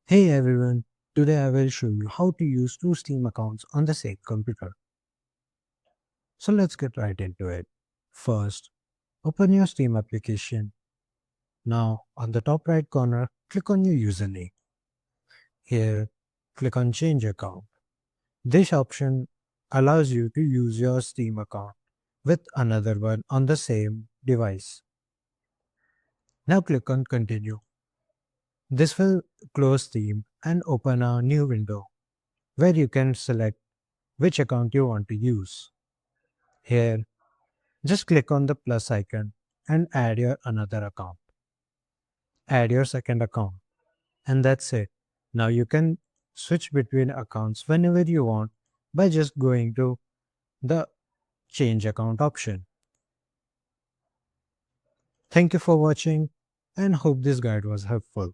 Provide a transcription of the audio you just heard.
Hey everyone, today I will show you how to use two Steam accounts on the same computer. So let's get right into it. First, open your Steam application. Now, on the top right corner, click on your username. Here, click on Change Account. This option allows you to use your Steam account with another one on the same device. Now click on Continue. This will close Steam and open a new window where you can select which account you want to use. Here, just click on the plus icon and add your another account. Add your second account, and that's it. Now you can switch between accounts whenever you want by just going to the change account option. Thank you for watching and hope this guide was helpful.